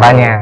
caranya.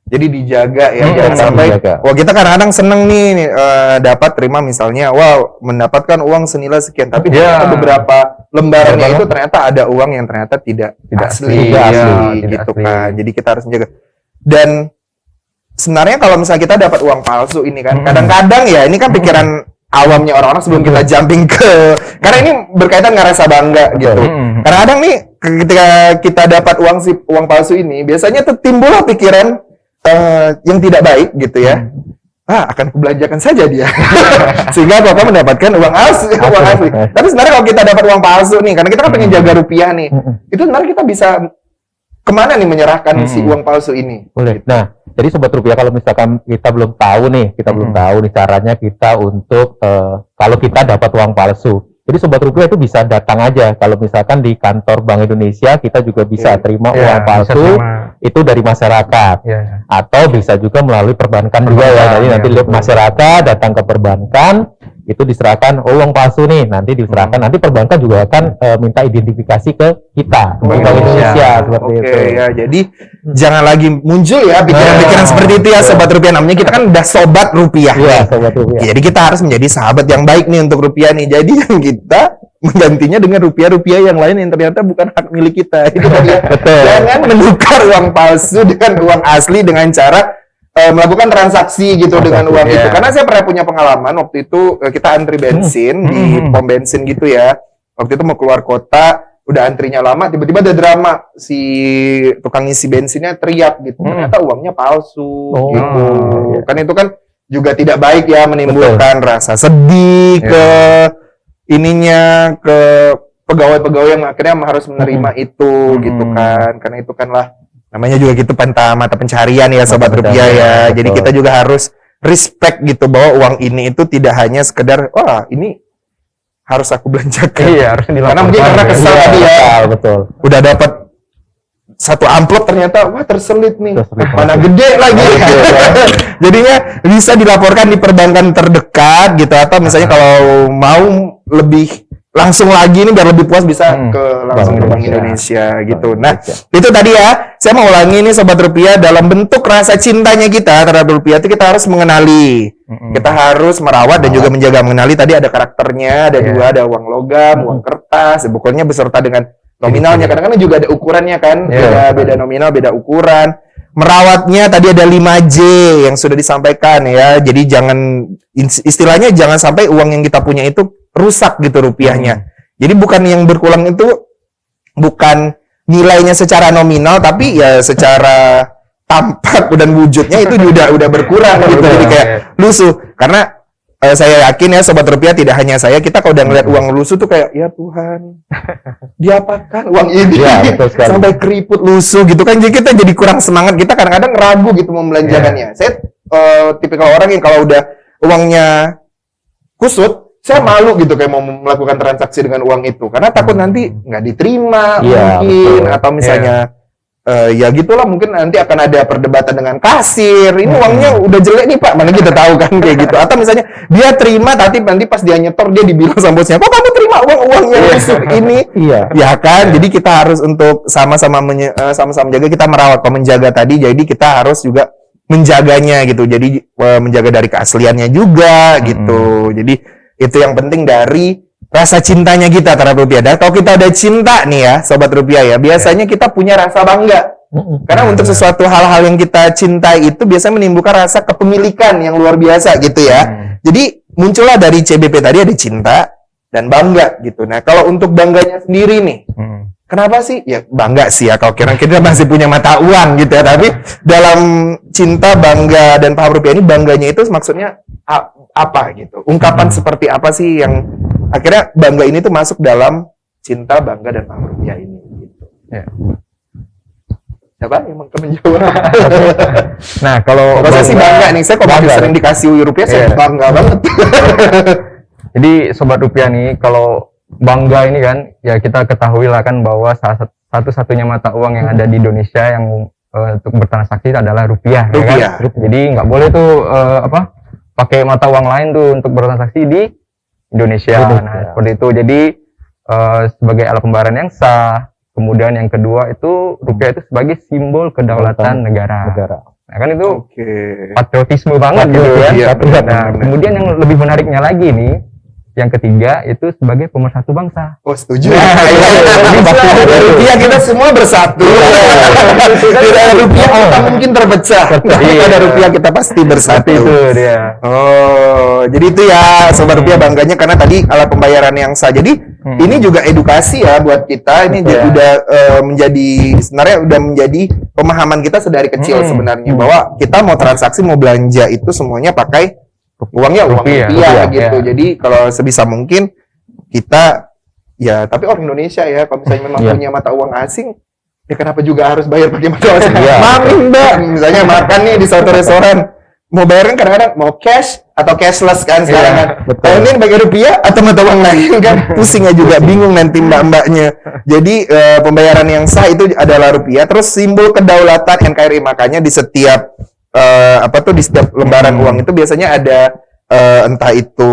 Jadi dijaga ya, jangan sampai wah kita kadang-kadang seneng nih dapat terima misalnya mendapatkan uang senilai sekian, tapi ternyata beberapa lembarannya itu ternyata ada uang yang ternyata tidak asli gitu kan. Jadi kita harus menjaga. Dan sebenarnya kalau misalnya kita dapat uang palsu ini kan, kadang-kadang ya ini kan pikiran awamnya orang-orang sebelum kita jumping karena ini berkaitan dengan rasa bangga gitu. Kadang-kadang nih ketika kita dapat uang palsu ini, biasanya tuh timbullah pikiran yang tidak baik gitu ya. Akan kubelanjakan saja dia. Sehingga Bapak mendapatkan uang asli. Tapi sebenarnya kalau kita dapat uang palsu nih, karena kita kan pengen jaga rupiah nih, itu sebenarnya kita bisa kemana nih menyerahkan si uang palsu ini? Boleh. Nah, jadi Sobat Rupiah, kalau misalkan kita belum tahu nih caranya kita untuk kalau kita dapat uang palsu. Jadi Sobat Rupiah itu bisa datang aja. Kalau misalkan di kantor Bank Indonesia, kita juga bisa terima uang palsu itu dari masyarakat. Atau bisa juga melalui perbankan juga ya. Jadi nanti masyarakat datang ke perbankan, itu diserahkan uang palsu nih, nanti diserahkan. Nanti perbankan juga akan minta identifikasi ke kita, Bank Indonesia seperti itu. Ya, jadi jangan lagi muncul ya pikiran-pikiran seperti itu ya Sobat Rupiah. Namanya kita kan udah Sobat Rupiah. Sobat Rupiah. Jadi kita harus menjadi sahabat yang baik nih untuk rupiah nih. Jadi kita menggantinya dengan rupiah-rupiah yang lain yang ternyata bukan hak milik kita. Itu tadi ya. Jangan menukar uang palsu dengan uang asli dengan cara melakukan transaksi gitu dengan uang itu. Karena saya pernah punya pengalaman waktu itu kita antri bensin di pom bensin gitu ya. Waktu itu mau keluar kota, udah antrinya lama, tiba-tiba ada drama, si tukang isi bensinnya teriak gitu. Ternyata uangnya palsu gitu. Kan itu kan juga tidak baik ya, menimbulkan rasa sedih ke ininya, ke pegawai-pegawai yang akhirnya harus menerima itu gitu kan. Karena itu kan lah namanya juga gitu mata pencarian ya Sobat Rupiah ya. Jadi kita juga harus respect gitu bahwa uang ini itu tidak hanya sekedar ini harus aku belanjakan. Harus dilaporkan. Karena mungkin karena kesal tadi ya. Betul. Udah dapat satu amplop ternyata terselip nih. Mana gede lagi. Jadinya bisa dilaporkan di perbankan terdekat gitu, atau misalnya kalau mau lebih langsung lagi nih biar lebih puas bisa langsung ke Bank Indonesia gitu. Nah, itu tadi ya. Saya mau ulangi nih Sobat Rupiah, dalam bentuk rasa cintanya kita terhadap rupiah itu kita harus mengenali. Kita harus merawat dan juga menjaga. Mengenali tadi ada karakternya, ada dua, ada uang logam, uang kertas, pokoknya beserta dengan nominalnya. Kadang-kadang juga ada ukurannya kan, beda nominal, beda ukuran. Merawatnya tadi ada 5J yang sudah disampaikan ya. Jadi istilahnya jangan sampai uang yang kita punya itu rusak gitu rupiahnya. Jadi bukan yang berkurang itu bukan nilainya secara nominal, tapi ya secara tampak dan wujudnya itu udah berkurang gitu. Jadi kayak lusuh. Karena saya yakin ya Sobat Rupiah, tidak hanya saya, kita kalau udah ngeliat uang lusuh tuh kayak ya Tuhan, diapakan uang ini sampai keriput lusuh gitu kan. Jadi kita jadi kurang semangat, kita kadang-kadang ragu gitu membelanjakannya. Saya tipikal orang yang kalau udah uangnya kusut, saya malu gitu kayak mau melakukan transaksi dengan uang itu, karena takut nanti nggak diterima mungkin, atau misalnya ya gitulah, mungkin nanti akan ada perdebatan dengan kasir, ini uangnya udah jelek nih Pak, mana kita tahu kan kayak gitu. Atau misalnya dia terima tapi nanti pas dia nyetor dia dibilang sama bosnya, kok kamu terima uangnya ini? Ya kan, jadi kita harus untuk sama-sama menjaga, kita merawat, menjaga tadi, jadi kita harus juga menjaganya gitu, jadi menjaga dari keasliannya juga gitu. Jadi itu yang penting dari rasa cintanya kita terhadap rupiah. Dan kalau kita udah cinta nih ya Sobat Rupiah ya, biasanya kita punya rasa bangga. Karena untuk sesuatu hal-hal yang kita cintai itu biasanya menimbulkan rasa kepemilikan yang luar biasa gitu ya. Jadi muncullah dari CBP tadi ada cinta dan bangga gitu. Nah kalau untuk bangganya sendiri nih, kenapa sih? Ya bangga sih ya kalau kita masih punya mata uang gitu ya. Tapi dalam cinta, bangga, dan paham rupiah ini, bangganya itu maksudnya apa gitu? Ungkapan seperti apa sih yang akhirnya bangga ini tuh masuk dalam cinta, bangga, dan paham rupiah ini gitu. Siapa yang mau menjawab? Nah kalau saya sih bangga nih, saya kalau sering dikasih rupiah saya bangga banget. Jadi Sobat Rupiah nih, kalau bangga ini kan ya kita ketahui lah kan bahwa satu-satunya mata uang yang ada di Indonesia yang untuk bertransaksi adalah rupiah. Ya kan? Jadi nggak boleh tuh pakai mata uang lain tuh untuk bertransaksi di Indonesia. Nah seperti itu. Jadi sebagai alat pembayaran yang sah, kemudian yang kedua itu rupiah itu sebagai simbol kedaulatan negara. Nah kan itu Oke. patriotisme banget gitu kan. Iya, benar, Nah benar. kemudian yang lebih menariknya lagi nih, yang ketiga itu sebagai pemersatu bangsa. Oh, setuju. Nah, iya, Pasti iya. ada rupiah kita semua bersatu. Tidak ada rupiah kita mungkin terpecah. Tapi Iya. ada rupiah kita pasti bersatu. Itu dia. Oh, jadi itu ya Sobat Rupiah bangganya karena tadi alat pembayaran yang sah. Jadi ini juga edukasi ya buat kita. Ini Betul. udah sebenarnya udah menjadi pemahaman kita sedari kecil sebenarnya bahwa kita mau transaksi mau belanja itu semuanya pakai uangnya uang Rupiah. rupiah gitu. Iya. Jadi kalau sebisa mungkin kita ya tapi orang Indonesia ya kalau misalnya memang Iya. punya mata uang asing ya kenapa juga harus bayar pakai mata uang asing? Iya. Mami Mbak, misalnya makan nih di suatu restoran mau bayar kan kadang-kadang mau cash atau cashless kan sekarang Iya, kan. betul. Kalau ini pakai rupiah atau mata uang lain kan pusingnya juga bingung nanti mbak-mbaknya. Jadi pembayaran yang sah itu adalah rupiah. Terus simbol kedaulatan NKRI makanya di setiap di setiap lembaran uang itu biasanya ada entah itu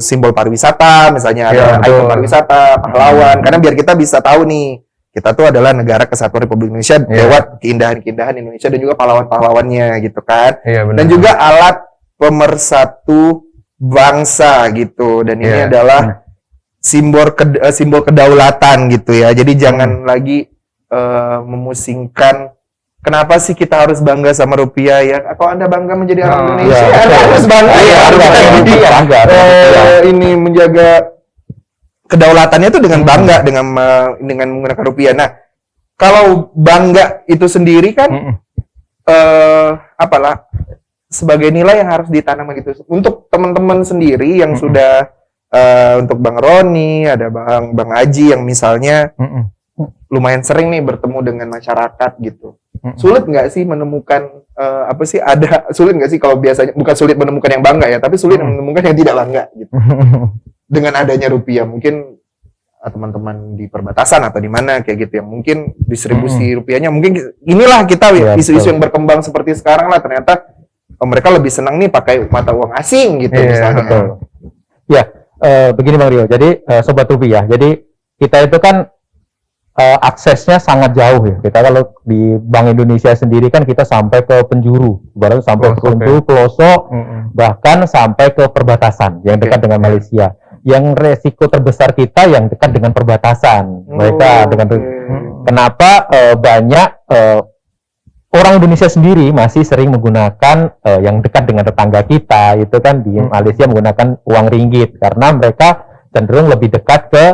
simbol pariwisata, misalnya ada Iya, betul. ikon pariwisata, pahlawan. Karena biar kita bisa tahu nih, kita tuh adalah negara kesatuan Republik Indonesia Iya. lewat keindahan-keindahan Indonesia dan juga pahlawan-pahlawannya gitu kan. Iya benar. Dan juga alat pemersatu bangsa gitu. Dan ini Iya. adalah simbol kedaulatan gitu ya. Jadi jangan lagi memusingkan kenapa sih kita harus bangga sama rupiah ya? Kalau Anda bangga menjadi orang Indonesia, iya, Anda betul. harus bangga Iya, ya. harus bangga. Bangga. Ini menjaga kedaulatannya itu dengan bangga dengan menggunakan rupiah. Nah, kalau bangga itu sendiri kan apalah sebagai nilai yang harus ditanam gitu. Untuk teman-teman sendiri yang sudah untuk Bang Roni, ada Bang Aji yang misalnya lumayan sering nih bertemu dengan masyarakat gitu. Sulit nggak sih menemukan sulit nggak sih kalau biasanya bukan sulit menemukan yang bangga ya, tapi sulit menemukan yang tidak bangga gitu. Dengan adanya rupiah mungkin teman-teman di perbatasan atau di mana kayak gitu yang mungkin distribusi rupiahnya mungkin inilah kita Iya, isu-isu betul. yang berkembang seperti sekarang lah ternyata mereka lebih senang nih pakai mata uang asing gitu Iya, misalnya. Betul. Ya, begini Bang Rio. Jadi Sobat Rupiah. Jadi kita itu kan aksesnya sangat jauh ya. Kita kalau di Bank Indonesia sendiri kan kita sampai ke penjuru, baru sampai ke Pelosok, penjuru, pelosok, bahkan sampai ke perbatasan yang dekat Oke, dengan Malaysia. Yang resiko terbesar kita yang dekat dengan perbatasan. Mereka dengan kenapa banyak orang Indonesia sendiri masih sering menggunakan yang dekat dengan tetangga kita itu kan di Malaysia menggunakan uang ringgit karena mereka cenderung lebih dekat ke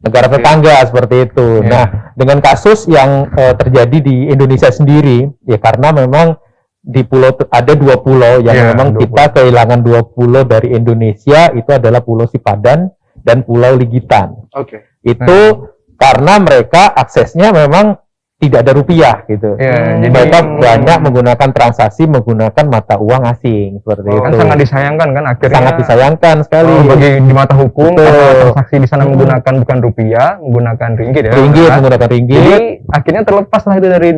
negara tetangga seperti itu. Iya. Nah, dengan kasus yang terjadi di Indonesia sendiri ya karena memang di pulau ada 2 pulau yang Iya, memang 2 kita kehilangan 2 pulau dari Indonesia itu adalah Pulau Sipadan dan Pulau Ligitan. Oke. Itu karena mereka aksesnya memang tidak ada rupiah gitu. Iya, jadi Mereka banyak menggunakan transaksi menggunakan mata uang asing seperti kan itu. sangat disayangkan kan akhirnya. Sangat disayangkan sekali. Bagi di mata hukum Betul. karena transaksi di sana menggunakan bukan rupiah, menggunakan ringgit ya. Ringgit kan? menggunakan ringgit. Jadi akhirnya terlepas lah itu dari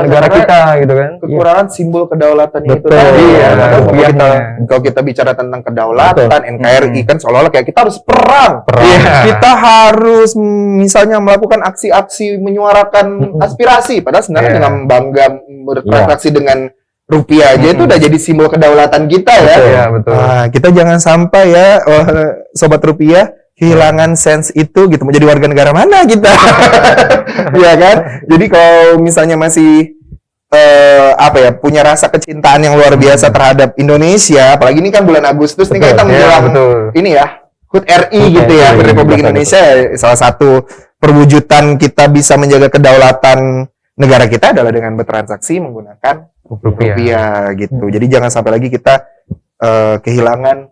negara kita gitu kan. Kekurangan simbol kedaulatan itu Betul. tadi ya. Iya, Kalau rupiahnya. kalau kita bicara tentang kedaulatan Betul. NKRI kan seolah-olah kayak kita harus perang. Perang. Iya. Kita harus misalnya melakukan aksi-aksi menyuarakan aspirasi padahal sebenarnya Iya. dengan bangga bertransaksi dengan rupiah aja itu udah jadi simbol kedaulatan kita ya. Iya, betul. Nah, kita jangan sampai ya sobat rupiah kehilangan sense itu gitu. Mau jadi warga negara mana kita? Iya kan? Jadi kalau misalnya masih punya rasa kecintaan yang luar biasa terhadap Indonesia, apalagi ini kan bulan Agustus nih Betul, kita iya, menjelang betul. ini ya HUT RI HUT gitu ya RI, Republik betul, Indonesia salah satu perwujudan kita bisa menjaga kedaulatan negara kita adalah dengan bertransaksi menggunakan rupiah gitu. Jadi jangan sampai lagi kita kehilangan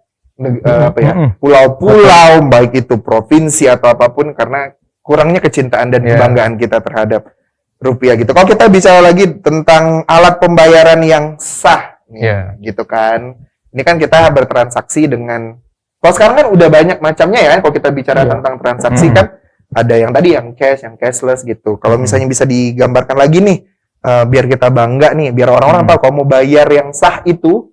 pulau-pulau baik itu provinsi atau apapun karena kurangnya kecintaan dan Iya. kebanggaan kita terhadap rupiah gitu. Kalau kita bicara lagi tentang alat pembayaran yang sah nih, Iya. gitu kan. Ini kan kita bertransaksi dengan kalau sekarang kan udah banyak macamnya ya. Kalau kita bicara tentang transaksi kan ada yang tadi yang cash, yang cashless gitu. Kalau misalnya bisa digambarkan lagi nih biar kita bangga nih, biar orang-orang tahu kalau mau bayar yang sah itu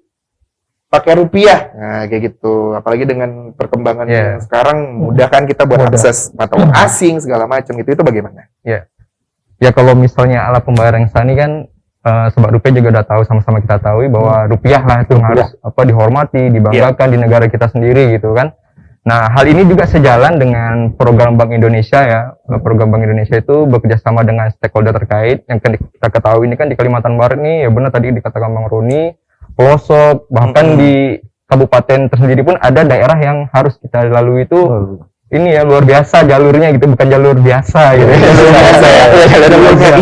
pakai rupiah. Nah, kayak gitu. Apalagi dengan perkembangan yang sekarang mudah kan kita buat akses mata uang asing segala macam itu bagaimana? Ya kalau misalnya alat pembayaran yang sah ini kan Sobat Rupiah juga udah tahu, sama-sama kita tahu bahwa rupiah lah itu harus dihormati, dibanggakan di negara kita sendiri gitu kan. Nah, hal ini juga sejalan dengan program Bank Indonesia ya. Program Bank Indonesia itu bekerjasama dengan stakeholder terkait yang kita ketahui ini kan di Kalimantan Barat nih, ya benar tadi dikatakan Bang Roni, pelosok, bahkan di kabupaten tersendiri pun ada daerah yang harus kita lalui itu ini ya luar biasa jalurnya gitu, bukan jalur biasa gitu.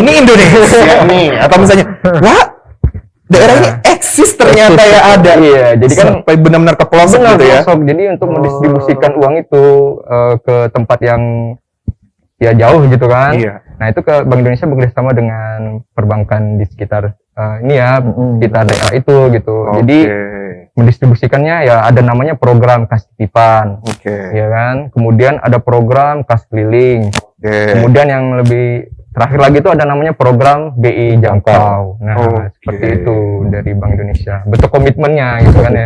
Ini Indonesia nih, atau misalnya, wah daerah ini eksis ternyata ya ada. Iya, jadi kan sampai benar-benar ke pelosok gitu ya. Jadi untuk mendistribusikan uang itu ke tempat yang ya jauh gitu kan. Nah itu ke Bank Indonesia bekerjasama dengan perbankan di sekitar ini ya, sekitar daerah itu gitu. Jadi mendistribusikannya ya ada namanya program kas titipan, ya kan. Kemudian ada program kas keliling. Kemudian yang lebih terakhir lagi itu ada namanya program BI Jangkau. Nah, seperti itu dari Bank Indonesia. Bentuk komitmennya gitu kan ya.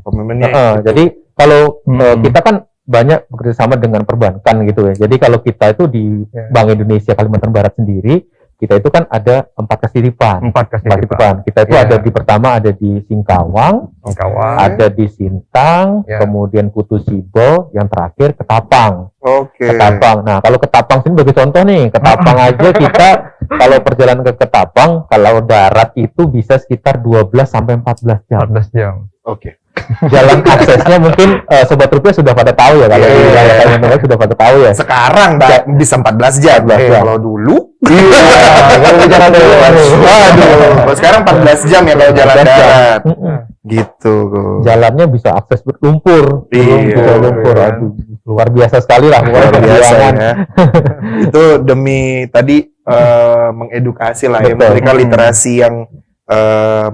Komitmennya. Jadi kalau kita kan banyak bekerjasama dengan perbankan gitu ya. Jadi kalau kita itu di Bank Indonesia Kalimantan Barat sendiri, kita itu kan ada 4 kas titipan. 4 kas titipan. Kita itu ada di pertama ada di Singkawang, ada di Sintang, kemudian Putu Sibo, yang terakhir Ketapang. Ketapang. Nah, kalau Ketapang sini sebagai contoh nih, Ketapang aja kita kalau perjalanan ke Ketapang, kalau darat itu bisa sekitar 12 sampai 14 jam. 14 jam. Jalan aksesnya mungkin Sobat Rupiah sudah pada tahu ya, kalau di wilayah Kalimantan sudah pada tahu ya. Sekarang bisa 14 jam. Kalau dulu kalau bicara dulu, waduh, sekarang 14 jam ya kalau jalan darat. Gitu. Jalannya bisa akses lumpur. Lumpur. Aduh, luar biasa sekali lah. Luar biasa ya. Itu demi tadi mengedukasi lah ya, memberikan literasi yang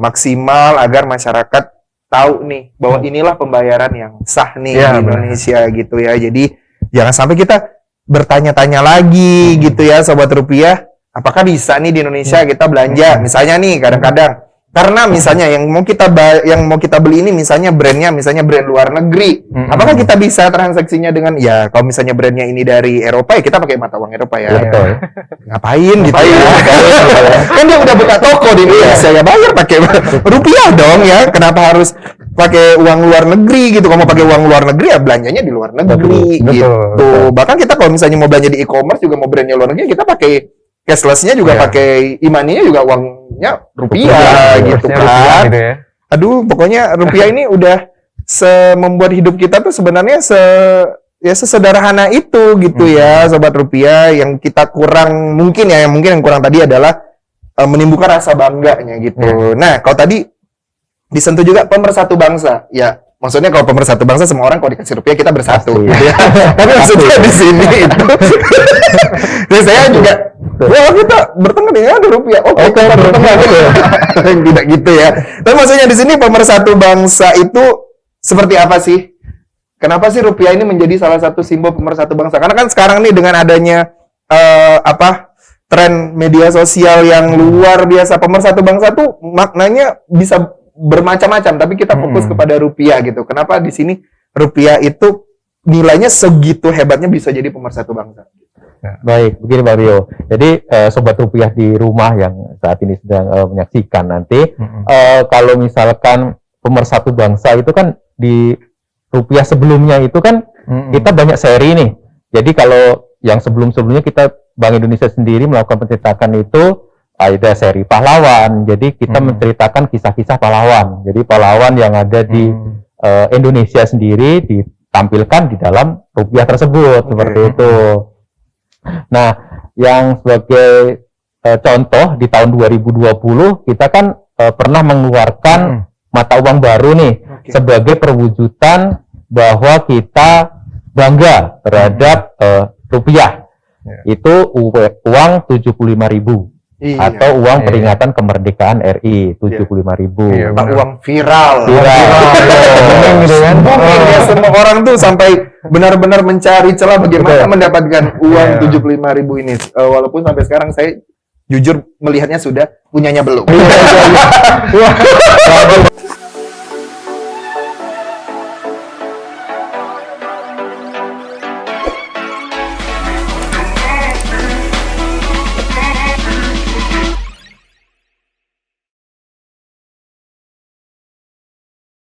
maksimal agar masyarakat tahu nih bahwa inilah pembayaran yang sah nih di Indonesia gitu ya. Jadi jangan sampai kita bertanya-tanya lagi gitu ya Sobat Rupiah, apakah bisa nih di Indonesia kita belanja misalnya nih kadang-kadang karena misalnya yang mau kita beli ini misalnya brand luar negeri, apakah kita bisa transaksinya dengan ya kalau misalnya brandnya ini dari Eropa ya kita pakai mata uang Eropa ya. Ngapain gitu ya. Kan dia udah buka toko di Indonesia ya bayar pakai rupiah dong ya, kenapa harus pakai uang luar negeri gitu? Kalau mau pakai uang luar negeri ya belanjanya di luar negeri gitu. Bahkan kita kalau misalnya mau belanja di e-commerce juga mau brandnya luar negeri kita pakai cashless-nya juga pakai e-money-nya juga uangnya rupiah gitu kan. Gitu ya. Aduh, pokoknya rupiah ini udah membuat hidup kita tuh sebenarnya sesederhana itu gitu ya Sobat Rupiah. Yang kita kurang mungkin yang kurang tadi adalah menimbulkan rasa bangganya gitu. Nah, kalau tadi disentuh juga pemersatu bangsa. Ya, maksudnya kalau pemersatu bangsa semua orang kalau dikasih rupiah kita bersatu gitu ya. Tapi maksudnya di sini itu. Dan saya juga kita bertengkar dengan ada rupiah. Kita bertengkar gitu. Tidak gitu ya. Tapi maksudnya di sini pemersatu bangsa itu seperti apa sih? Kenapa sih rupiah ini menjadi salah satu simbol pemersatu bangsa? Karena kan sekarang nih dengan adanya tren media sosial yang luar biasa, pemersatu bangsa tuh maknanya bisa bermacam-macam, tapi kita fokus kepada rupiah gitu. Kenapa di sini rupiah itu nilainya segitu hebatnya bisa jadi pemersatu bangsa? Baik, begini Bang Rio. Jadi Sobat Rupiah di rumah yang saat ini sedang menyaksikan nanti, kalau misalkan pemersatu bangsa itu kan di rupiah sebelumnya itu kan kita banyak seri nih. Jadi kalau yang sebelum-sebelumnya kita Bank Indonesia sendiri melakukan pencetakan itu ada seri pahlawan. Jadi kita menceritakan kisah-kisah pahlawan. Jadi pahlawan yang ada di Indonesia sendiri ditampilkan di dalam rupiah tersebut seperti itu. Nah, yang sebagai contoh di tahun 2020 kita kan pernah mengeluarkan mata uang baru nih sebagai perwujudan bahwa kita bangga terhadap rupiah. Itu uang 75.000. Atau uang peringatan kemerdekaan RI 75.000. Uang viral. Semua orang tuh sampai benar-benar mencari celah bagaimana mendapatkan uang 75.000 ini. Walaupun sampai sekarang saya jujur melihatnya sudah punyanya belum.